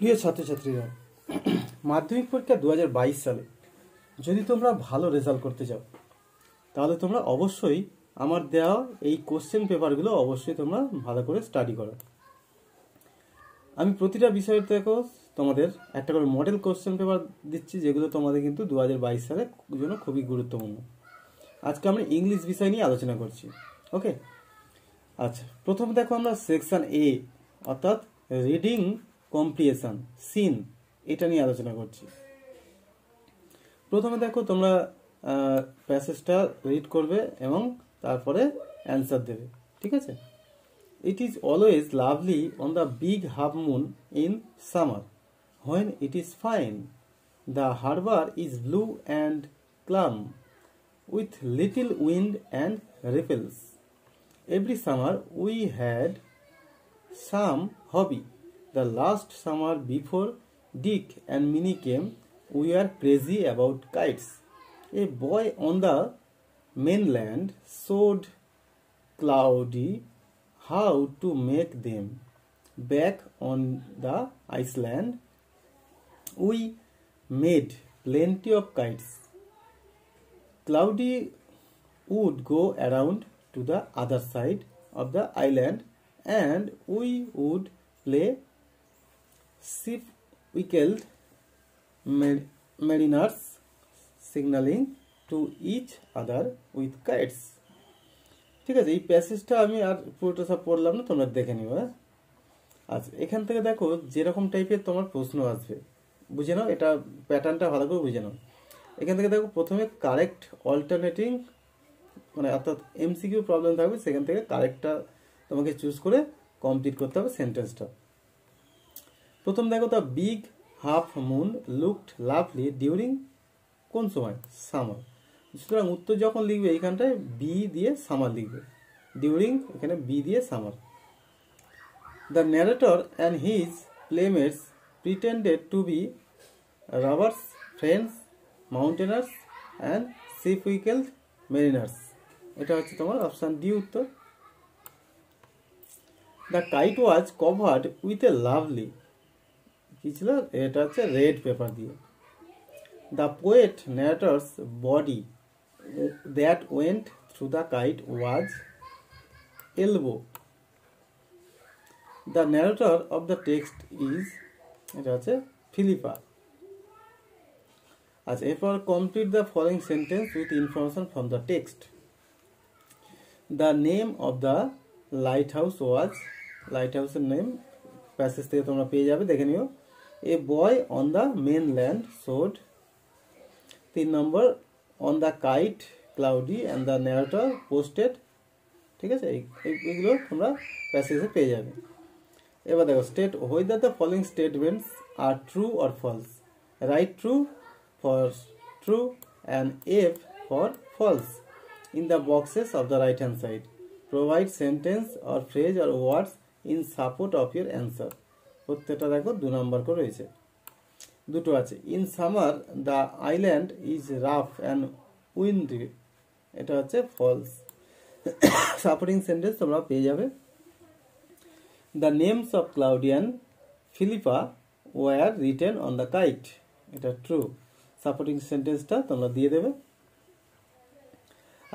প্রিয় ছাত্রছাত্রীরা, মাধ্যমিক পরীক্ষা 2022 সালে যদি তোমরা ভালো রেজাল্ট করতে চাও তাহলে তোমরা অবশ্যই আমার দেওয়া এই কোশ্চেন পেপারগুলো অবশ্যই তোমরা ভালো করে স্টাডি করো। আমি প্রতিটা বিষয় থেকে তোমাদের একটা করে মডেল কোশ্চেন পেপার দিচ্ছি, যেগুলো তোমাদের কিন্তু 2022 সালের জন্য খুবই গুরুত্বপূর্ণ। আজকে আমরা ইংলিশ বিষয় নিয়ে আলোচনা করছি। ওকে, আচ্ছা, প্রথমে দেখো আমরা সেকশন এ অর্থাৎ রিডিং কম্প্রিহেনশন সিন, এটা নিয়ে আলোচনা করছি। প্রথমে দেখো তোমরা প্যাসেজটা রিড করবে এবং তারপরে অ্যান্সার দেবে, ঠিক আছে? It is always lovely on the big half moon in summer when it is fine. The harbor is blue and calm with little wind and ripples. Every summer we had some hobby. The last summer before Dick and Minnie came, we were crazy about kites. A boy on the mainland showed Cloudy how to make them. Back on the Iceland, we made plenty of kites. Cloudy would go around to the other side of the island and we would play ship-whistled mariners signaling to each other with kites. ঠিক আছে, এই প্যাসেজটা আমি আর পুরোটা সব পড়লাম না, তোমরা দেখে নিও। আচ্ছা, এখান থেকে দেখো যেরকম টাইপের তোমার প্রশ্ন আসবে বুঝে নাও, এটা প্যাটার্নটা ভালো করে বুঝে নাও। এখান থেকে দেখো প্রথমে কারেক্ট অল্টারনেটিং মানে অর্থাৎ এমসিকিউ প্রবলেম থাকবে, সেখান থেকে কারেক্টটা তোমাকে চুজ করে কমপ্লিট করতে হবে সেন্টেন্সটা। প্রথম দেখো, the big half moon looked lovely during কোন সময়? সামার। সুতরাং উত্তর যখন লিখবে এইখানটায় বি দিয়ে সামার লিখবে, ডিউরিং এখানে বি দিয়ে summer. The narrator and his playmates pretended to be robbers friends mountaineers and shipwrecked mariners. এটা হচ্ছে তোমার অপশান ডি উত্তর। The kite was covered with a lovely, কি ছিল? এটা হচ্ছে রেড পেপার দিয়ে। The poet narrator's body that went through the kite was elbow. The narrator of the text is এটা হচ্ছে ফিলিপা। আচ্ছা, এরপর complete the following sentence with information from the text. The name of the lighthouse was, lighthouse এর name passage থেকে তোমরা পেয়ে যাবে, দেখে নিও। A boy on the mainland showed। 3 number, on the kite Cloudy and the narrator posted। ঠিক আছে, এইগুলো তোমরা প্যাসেজে পেয়ে যাবে। এবার দেখো state whether the following statements are true or false. Write true for true and F for false in the boxes of the right hand side. Provide sentence or phrase or words in support of your answer. প্রত্যেকটা দেখো 2 নম্বর করে রয়েছে, দুটো আছে। In summer the island is rough and Windy, এটা হচ্ছে false. Supporting sentence তোমরা পেয়ে যাবে। The names of cloudy and Philippa were written on the kite, এটা ট্রু। সাপোর্টিং সেন্টেন্সটা তোমরা দিয়ে দেবে।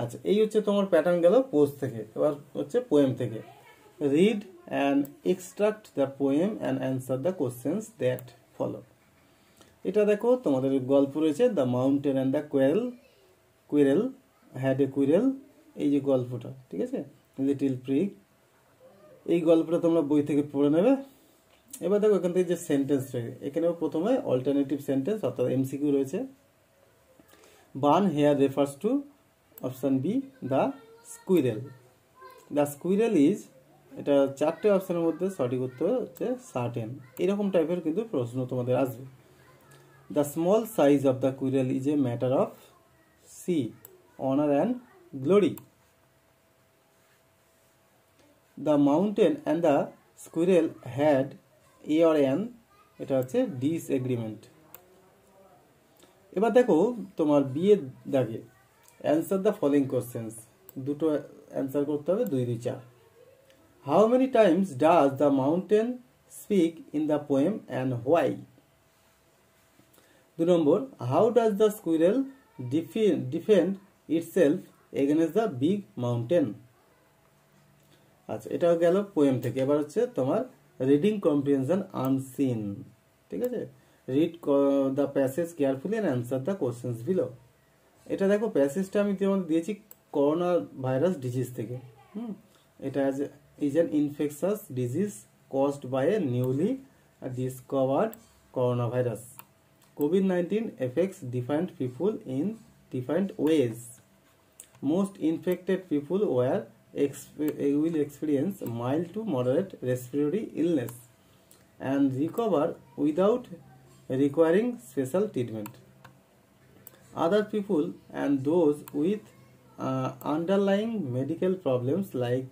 আচ্ছা, এই হচ্ছে তোমার প্যাটার্ন গেল পোজ থেকে। এবার হচ্ছে পোয়েম থেকে। Read and extract the poem and answer the questions that follow. এটা দেখো তোমাদের গল্প রয়েছে, the mountain and the Quirrell had a Quirrell, এই যে গল্পটা, ঠিক আছে, লিটিল প্রিগ, এই গল্পটা তোমরা বই থেকে পড়ে নেবে। এবার দেখো এখান থেকে যে সেন্টেন্স রয়েছে, এখানেও প্রথমে অল্টারনেটিভ সেন্টেন্স অর্থাৎ এমসিকিউ রয়েছে। Burn here refers to option B the squirrel. The squirrel is, এটা 4টে অপশানের মধ্যে সঠিক উত্তর হচ্ছে সার্টেন। এরকম টাইপের কিন্তু প্রশ্ন তোমাদের আসবে। The small size of the squirrel is a matter of sea, honor and glory. The mountain and the squirrel had a or an, এটা হচ্ছে disagreement. এবার দেখো তোমার বি এর দাগে অ্যান্সার দ্য ফলোইং কোশ্চেন্স, দুটো অ্যান্সার করতে হবে, 2 2 4। How many times does the mountain speak in the poem and why? 2 number, how does the squirrel defend itself against the big mountain? আচ্ছা, এটাও গেল পোয়েম থেকে। এবার হচ্ছে তোমার রিডিং কম্প্রিহেনশন আনসিন। ঠিক আছে, read the passage carefully and answer the questions below. এটা দেখো, প্যাসেজটা আমি তোমাদের দিয়েছি করোনা ভাইরাস ডিজিজ থেকে। এটা is an infectious disease caused by a newly discovered coronavirus. COVID-19 affects different people in different ways. Most infected people will experience mild to moderate respiratory illness and recover without requiring special treatment. Other people and those with underlying medical problems like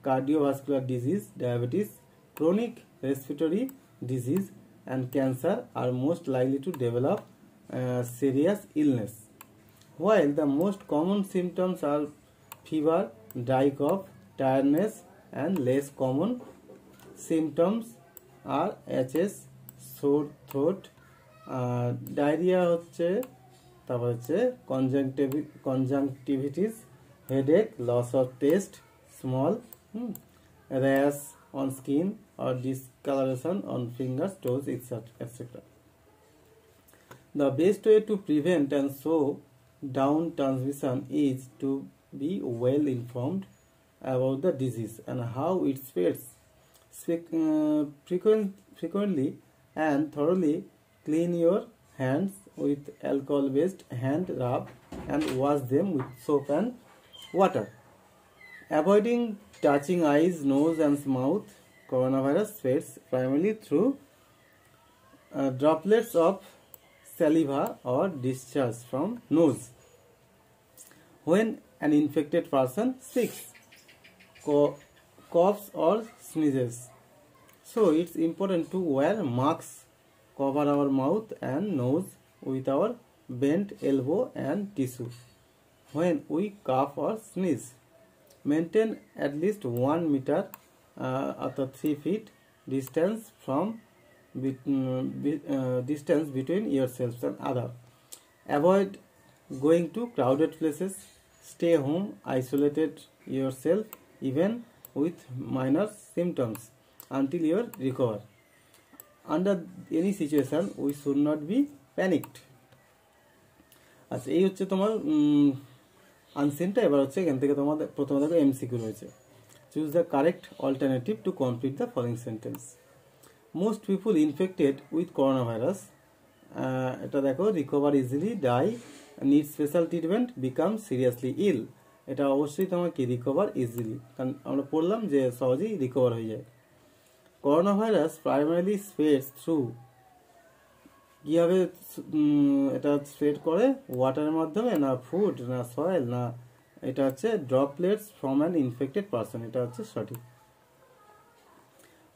cardiovascular disease, diabetes, chronic respiratory disease and cancer are most likely to develop serious illness. While the most common symptoms are fever, dry cough, tiredness, and less common symptoms are HS, sore throat, diarrhea হচ্ছে, তারপর হচ্ছে conjunctivitis, headache, loss of taste, small rash on skin or discoloration on fingers, toes, etc. The best way to prevent and slow down transmission is to be well informed about the disease and how it spreads. Frequently and thoroughly clean your hands with alcohol-based hand rub and wash them with soap and water. Avoiding touching eyes, nose and mouth. Coronavirus spreads primarily through droplets of saliva or discharge from nose. When an infected person speaks, coughs or sneezes. So it's important to wear masks, cover our mouth and nose with our bent elbow and tissue. When we cough or sneeze, maintain at least 1 meter at a 3 feet distance between yourselves and other. Avoid going to crowded places. Stay home, isolated yourself even with minor symptoms until you recover. Under any situation, we should not be panicked. আচ্ছা, এই হচ্ছে তোমার আনসিনটা। এবার হচ্ছে এখান থেকে তোমাদের প্রথমে দেখো এমসিকিউ রয়েছে। Choose the correct alternative to complete the following sentence. Most people infected with corona virus, এটা দেখো, recover easily, die, need special treatment, become seriously ill. এটা অবশ্যই তোমার কি রিকভার ইজিলি, কারণ আমরা পড়লাম যে সহজেই রিকভার হয়ে যায়। Corona virus primarily spreads through, কীভাবে এটা স্প্রেড করে? ওয়াটারের মাধ্যমে, না ফুড, না সয়েল, না এটা হচ্ছে droplets from an infected person. এটা হচ্ছে সঠিক।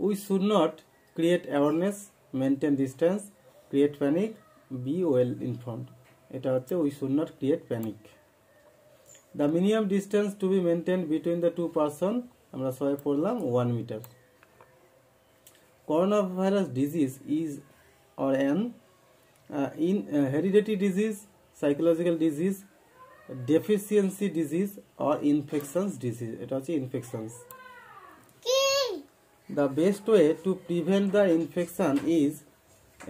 We should not create awareness, maintain distance, create panic, be well informed. এটা হচ্ছে we should not create panic. The minimum distance to be maintain between the two person, আমরা সবাই পড়লাম 1 metre. Corona virus disease is or an hereditary disease, psychological disease, deficiency disease or infections disease. এটা হচ্ছে infections. The best way to prevent the infection is,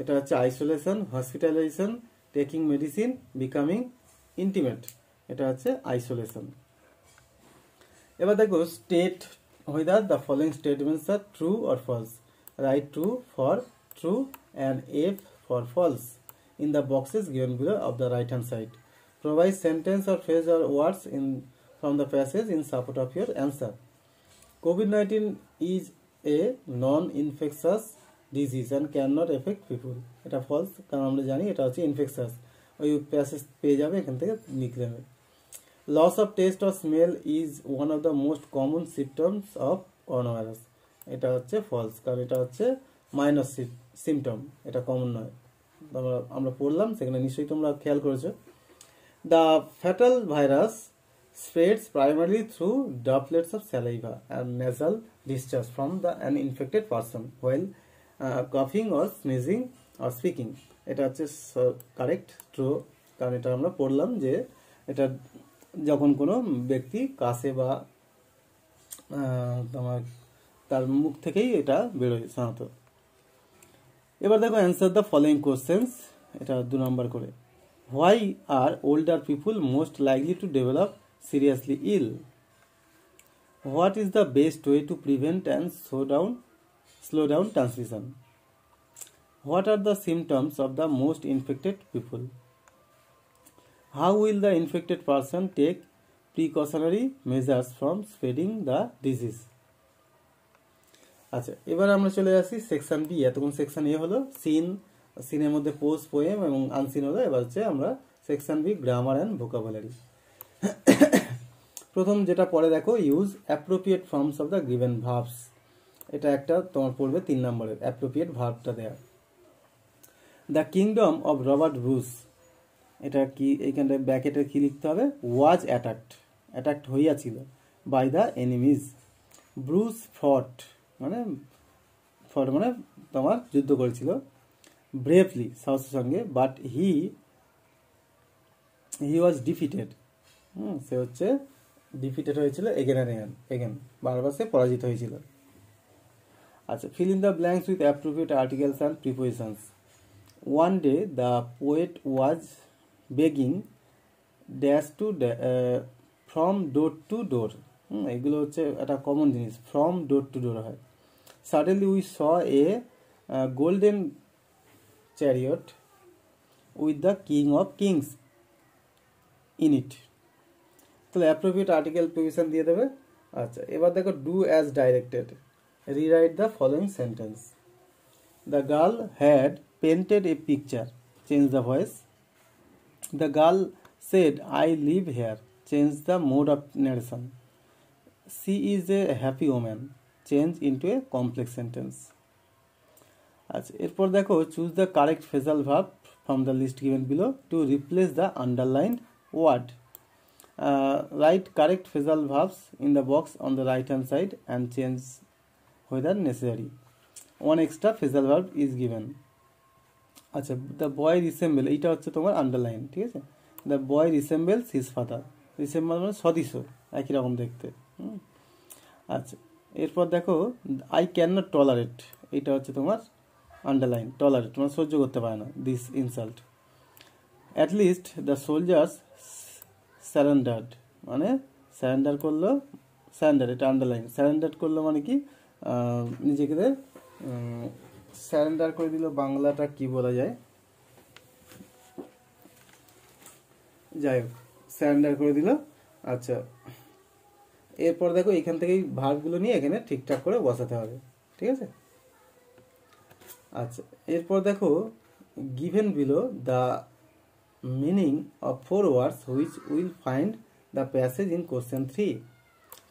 এটা হচ্ছে isolation, hospitalization, taking medicine, becoming intimate. এটা হচ্ছে isolation. এবার দেখো, state whether the following statements are true or false. Write true for true and F for false in the boxes given below of the right hand side. Provide sentence or phrase or words from the passage in support of your answer. COVID-19 is a non-infectious disease and cannot affect people. এটা false, কারণ আমরা জানি এটা হচ্ছে infectious। ওই passage পেয়ে যাবে, এখান থেকে লিখে দেবে। Loss of taste or smell is one of the most common symptoms of coronavirus. এটা হচ্ছে false, কারণ এটা হচ্ছে মাইনর সিমটম, এটা কমন নয়। আমরা পড়লাম, সেখানে নিশ্চয়ই তোমরা খেয়াল করেছো। The fatal virus spreads primarily through droplets of saliva and nasal discharge from an infected person, while কাফিং অর স্নিজিং অর স্পিকিং। এটা হচ্ছে কারেক্ট, ট্রু, কারণ এটা আমরা পড়লাম যে এটা যখন কোনো ব্যক্তি কাশে বা তোমার তার মুখ থেকেই এটা বেরোয় সাধারণত। এবার দেখো অ্যান্সার দ্য ফলোয়িং কোশ্চেন্স, এটা 2 নম্বর করে। Why are older people most likely to develop seriously ill? What is the best way to prevent and slow down transmission? What are the symptoms of the most infected people? How will the infected person take precautionary measures from spreading the disease? আচ্ছা, এবার আমরা চলে আসি section B. এতক্ষণ section এ হলো সিনের মধ্যে pose, poem এবং আনসিন হলো। এবার হচ্ছে আমরা section B, grammar and vocabulary. প্রথম যেটা পরে দেখো, use appropriate forms of the given verbs. এটা একটা তোমার পড়বে 3 নম্বরের, অ্যাপ্রোপ্রিয়েট ভার্বটা দেয়া। The kingdom of Robert Bruce, এটা কি এইখানটায় ব্র্যাকেটে কি লিখতে হবে? ওয়াজ অ্যাটাকড হইয়াছিল by the enemies. Bruce fought মানে তোমার যুদ্ধ করেছিল, ব্রেভলি সাহসের সঙ্গে, বাট হি ওয়াজ ডিফিটেড, সে হচ্ছে ডিফিটেড হয়েছিল এগেন, বারবার সে পরাজিত হয়েছিল। আচ্ছা, fill in the blanks with appropriate articles and prepositions. One day the poet was begging dash to from door to door. এগুলো হচ্ছে একটা কমন জিনিস, from door to door হয়। Suddenly we saw a golden chariot with the king of kings in it. তাহলে appropriate article preposition দিয়ে দেবে। আচ্ছা, এবার দেখো do as directed. Rewrite the following sentence. The girl had painted a picture. Change the voice. The girl said, I live here. Change the mode of narration. She is a happy woman. Change into a complex sentence. আচ্ছা, এরপর দেখো choose the correct phrasal verb from the list given below to replace the underlined word. Write correct phrasal verbs in the box on the right hand side and change whether necessary. One extra phrasal verb is given. আচ্ছা, the boy resemble, এইটা হচ্ছে তোমার underline, ঠিক আছে? The boy resembles his father. Resemble মানে সদৃশ, একই রকম দেখতে। আচ্ছা, এরপর দেখো I cannot tolerate, এইটা হচ্ছে তোমার আন্ডারলাইন, টলারেট মানে সহ্য করতে পারে না, this insult. At least the soldiers surrendered, মানে সারেন্ডার করলো, সারেন্ডার এটা আন্ডারলাইন, সারেন্ডার করলো মানে কি নিজেকে সারেন্ডার করে দিল, বাংলাটা কি বলা যায়, যাই হোক সারেন্ডার করে দিল। আচ্ছা, এরপর দেখো এখান থেকেই ভার্বগুলো নিয়ে এখানে ঠিকঠাক করে বসাতে হবে, ঠিক আছে? আচ্ছা, এরপর দেখো given below the meaning of 4 words which will find the passage in question 3.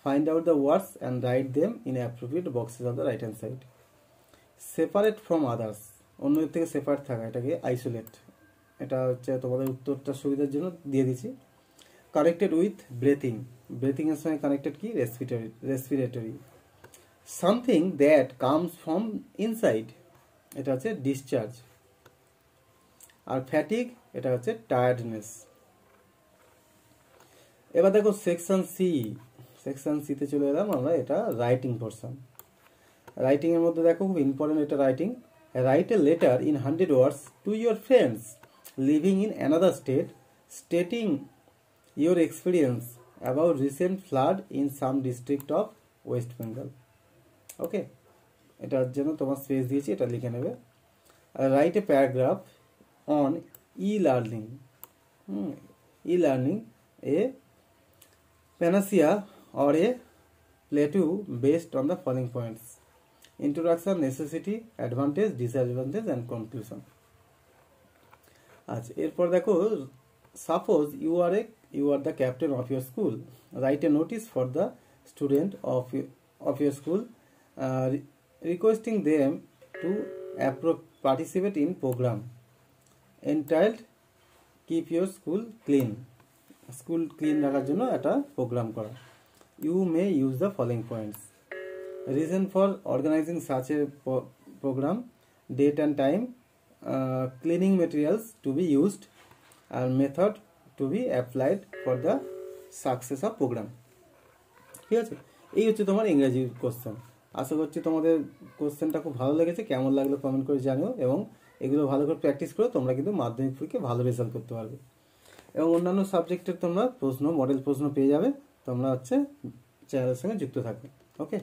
Find out the words and write them in appropriate boxes on the right hand side. Separate from others, অন্যদের থেকে separate থাকা, এটাকে isolate, এটা হচ্ছে তোমাদের উত্তরটা সুবিধার জন্য দিয়ে দিছি। কানেক্টেড উইথ ব্রেথিং, ব্রেথিং এর সঙ্গে কানেক্টেড কি? Respiratory. Something that comes from inside, এটা হচ্ছে ডিসচার্জ। আর ফ্যাটিক, এটা হচ্ছে টায়ার্ডনেস। এবার দেখো সেকশন সিতে চলে এলাম আমরা, এটা রাইটিং পোর্শন। রাইটিং এর মধ্যে দেখো খুব ইম্পর্টেন্ট এটা writing. Write a letter in 100 words to your friends living in another state stating your experience about recent flood in some district of west Bengal. Okay, এটার জন্য তোমার স্পেস দিয়েছি, এটা লিখে নেবে। Write a paragraph on e-learning, a panacea or a plateau based on the following points: introduction, necessity, advantage, disadvantage and conclusion. আচ্ছা, এরপর দেখো suppose you are the captain of your school, write a notice for the student of your school requesting them to participate in program entitled keep your school clean. School clean রাখার জন্য একটা programme করা। You may use the following points: reason for organising such a programme, date and time, cleaning materials to be used, আর method to be applied for the success of programme. ঠিক আছে, এই হচ্ছে তোমার ইংরেজি কোশ্চেন। আশা করছি তোমাদের কোশ্চেনটা খুব ভালো লেগেছে। কেমন লাগলো কমেন্ট করে জানিও, এবং এগুলো ভালো করে প্র্যাকটিস করো, তোমরা কিন্তু মাধ্যমিক পরীক্ষায় ভালো রেজাল্ট করতে পারবে। এবং অন্যান্য সাবজেক্টের তোমরা প্রশ্ন, মডেল প্রশ্ন পেয়ে যাবে। তোমরা হচ্ছে চ্যানেলের সঙ্গে যুক্ত থাকবে। ওকে।